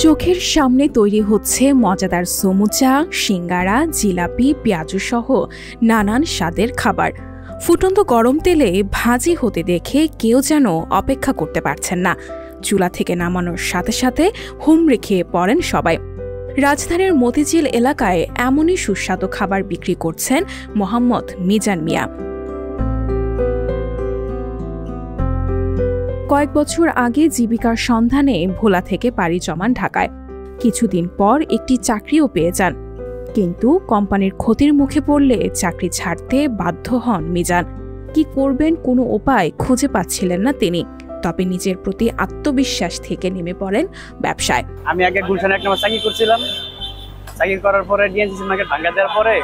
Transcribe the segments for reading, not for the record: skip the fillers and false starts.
চোখের সামনে তৈরি হচ্ছে মজাদার সমুচা, সিঙ্গারা, জিলাপি, পেঁয়াজু সহ নানান স্বাদের খাবার। ফুটন্ত গরম তেলে ভাজি হতে দেখে কেউ যেন অপেক্ষা করতে পারছেন না। চুলা থেকে নামানোর সাথে সাথে হুমড়ি খেয়ে পড়েন সবাই। রাজধানীর মতিঝিল এলাকায় এমনই সুস্বাদু খাবার বিক্রি করছেন মোহাম্মদ মিজান মিয়া। কয়েক বছর আগে জীবিকার সন্ধানে ভোলা থেকে পাড়ি জমান ঢাকায়। কিছুদিন পর একটি চাকরিও পেয়ে যান, কিন্তু কোম্পানির ক্ষতির মুখে পড়লে চাকরি ছাড়তে বাধ্য হন মিজান। কি করবেন কোনো উপায় খুঁজে পাচ্ছিলেন না তিনি, তবে নিজের প্রতি আত্মবিশ্বাস থেকে নেমে পড়েন ব্যবসায়। আমি আগে গুলশানে এক নম্বর চাকরি করছিলাম। চাকরি করার পরে ডিএনসিসি মার্কেট ভাঙ্গা দেওয়ার পরে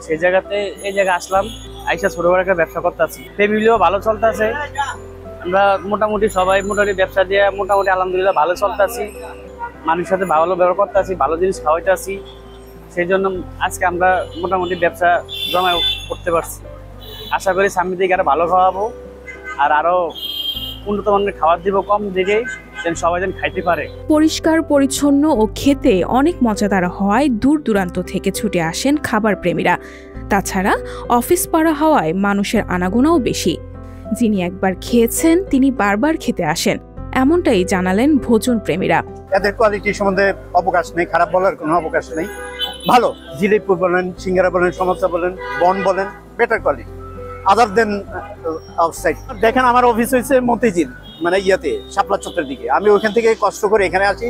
সেই জায়গাতে এই জায়গায় আসলাম। আইসা ছোট বড় একটা ব্যবসা করতেছি, ফ্যামিলিও ভালো চলতেছে। আমরা মোটামুটি সবাই মোটামুটি ব্যবসা দিয়ে মোটামুটি আলহামদুলিল্লাহ ভালো চলতেছি। মানুষের সাথে ভালো ব্যবহার করতেছি, ভালো জিনিস খাওয়াইতেছি। সেই জন্য আজকে আমরা মোটামুটি ব্যবসা জমায় করতে পারছি। আশা করি সামনের দিকে আরো ভালো খাওয়াবো আর আরো উন্নত মানের খাবার দিব কম দিকে, যেন সবাই যেন খাইতে পারে। পরিষ্কার পরিচ্ছন্ন ও খেতে অনেক মজাদার হওয়ায় দূর দূরান্ত থেকে ছুটে আসেন খাবার প্রেমীরা। তাছাড়া অফিস পাড়া হওয়ায় মানুষের আনাগোনাও বেশি। যিনি একবার খেয়েছেন তিনি বারবার খেতে আসেন, এমনটাই জানালেন ভোজন প্রেমীরা। এদের কোয়ালিটি সম্বন্ধে অবকাশ নেই, খারাপ বলার কোনো অবকাশ নেই। ভালো, জিলিপি বলেন, সিঙ্গারা বলেন, সমোসা বলেন, বন বলেন, বেটার কোয়ালিটি আদার দেন আউটসাইড। দেখেন আমার অফিস হয়েছে মতিঝিল, মানে ইয়াতে শাপলা চত্বরের দিকে। আমি ওইখান থেকে কষ্ট করে এখানে আসি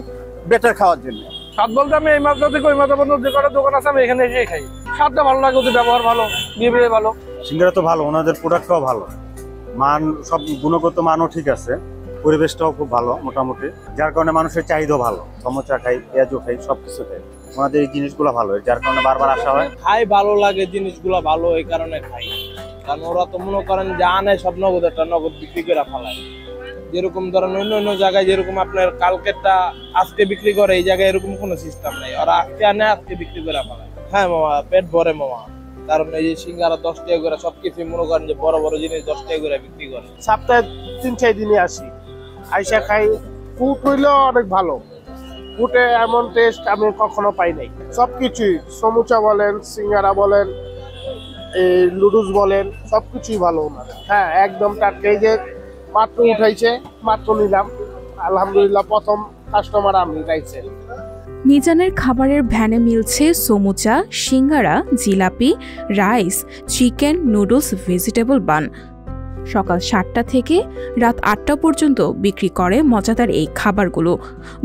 বেটার খাওয়ার জন্য। স্বাদ বলতে আমি এই মাত্রা থেকে ওই মাত্রা পর্যন্ত যে কটা দোকান আছে আমি এখানে এসে খাই। স্বাদটা ভালো লাগে, ওদের ব্যবহার ভালো, বিহেভিয়ার ভালো। সিঙ্গারা তো ভালো, ওনাদের প্রোডাক্টটাও ভালো, মান সব গুণগত মানও ঠিক আছে, পরিবেশটাও খুব ভালো মোটামুটি, যার কারণে মানুষের চাহিদা ভালো। সমোসা খাই, পেঁয়াজও খাই, সবকিছু খাই। ওনাদের এই জিনিসগুলো ভালো, যার কারণে বারবার আসা হয়। খাই ভালো লাগে, জিনিসগুলো ভালো, এই কারণে খাই। কারণ ওরা তো মনে করেন যে আনে সব নগদ, একটা নগদ বিক্রি করে ফেলায়। যেরকম ধরেন অন্য জায়গায় যেরকম আপনার কালকেরটা আজকে বিক্রি করে, এই জায়গায় এরকম কোনো সিস্টেম নেই। ওরা আজকে আনে আজকে বিক্রি করে ফেলায়। হ্যাঁ মামা, পেট ভরে মামা। কারণ এই যে সিঙ্গারা 10 টাকা করে, সবকিছু মনে করেন যে বড় বড় জিনিস 10 টাকা করে বিক্রি করে। সপ্তাহে 3-4 দিনে আসি, আইসা খাই। ফুড হইলেও অনেক ভালো, ফুডে এমন টেস্ট আমি কখনো পাই নাই। সবকিছুই, সমুচা বলেন, সিঙ্গারা বলেন, এই লুডুস বলেন, সবকিছুই ভালো ওনার। হ্যাঁ, একদম টাটকা। এই যে মাত্র উঠাইছে, মাত্র নিলাম। আলহামদুলিল্লাহ, প্রথম কাস্টমার আমি গাইছে। মিজানের খাবারের ভ্যানে মিলছে সমুচা, সিঙ্গারা, জিলাপি, rice, chicken, noodles, vegetable bun. সকাল 7টা থেকে রাত 8টা পর্যন্ত বিক্রি করে মজাদার এই খাবারগুলো।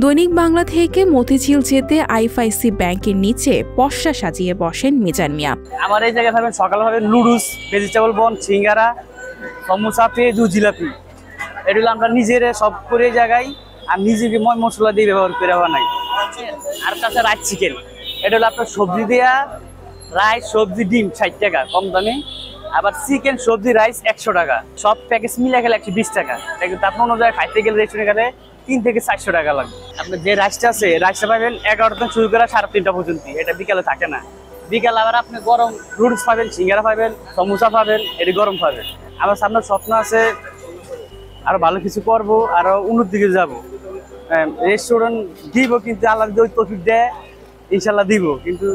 দৈনিক বাংলা থেকে মতিঝিল যেতে আইএফআইসি ব্যাংকের নিচে পসরা সাজিয়ে বসেন মিজান মিয়া। আমার এই জায়গায় পাবেন সকাল ভাবে নুডলস, ভেজিটেবল বন, সিঙ্গারা, সমোসা, পেঁয়াজু, জিলাপি। এগুলো আমরা নিজের সব করে জায়গায় আর নিজেকে মশলা দিয়ে ব্যবহার করে বানাই। আর কাছে রাইস চিকেন, এটা হলো আপনার সবজি দেওয়া রাইস, সবজি, ডিম 60 টাকা কম দামে। আবার চিকেন, সবজি, রাইস 100 টাকা। সব প্যাকেজ মিলে গেলে 120 টাকা। কিন্তু আপনি অন্য জায়গায় খাইতে গেলে রেস্টুরেন্টে গেলে 3 থেকে 400 টাকা লাগবে। আপনার যে রাইসটা আছে, রাইসটা পাবেন 11টা থেকে শুরু করে 3:30টা পর্যন্ত। এটা বিকালে থাকে না। বিকালে আবার আপনি গরম নুডলস পাবেন, সিঙ্গারা পাবেন, সমোসা পাবেন, এটি গরম পাবেন। আমার সামনে স্বপ্ন আছে আরো ভালো কিছু করবো, আরো উন্নত দিকে যাবো। রেস্টুরেন্ট দিব, কিন্তু আল্লাহ যদি ওই তৌফিক দেয় ইনশাল্লাহ দিব। কিন্তু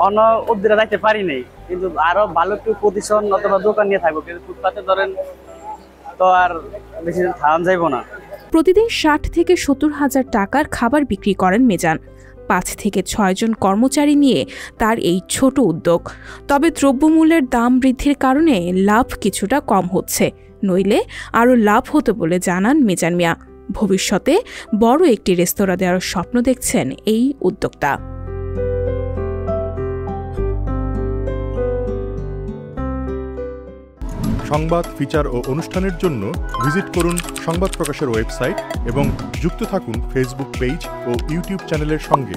অন্য উদ্যোগে যাইতে পারি নাই, কিন্তু আরো ভালো একটু প্রতিষ্ঠান অথবা দোকান নিয়ে থাকবো। কিন্তু ফুটপাতে ধরেন তো আর বেশি খাওয়ান যাইবো না। প্রতিদিন 60 থেকে 70 হাজার টাকার খাবার বিক্রি করেন মিজান। 5 থেকে 6 জন কর্মচারী নিয়ে তার এই ছোট উদ্যোগ। তবে দ্রব্যমূল্যের দাম বৃদ্ধির কারণে লাভ কিছুটা কম হচ্ছে, নইলে আরও লাভ হতো বলে জানান মিজান মিয়া। ভবিষ্যতে বড় একটি রেস্তোরাঁ দেওয়ার স্বপ্ন দেখছেন এই উদ্যোক্তা। সংবাদ, ফিচার ও অনুষ্ঠানের জন্য ভিজিট করুন সংবাদ প্রকাশের ওয়েবসাইট এবং যুক্ত থাকুন ফেসবুক পেজ ও ইউটিউব চ্যানেলের সঙ্গে।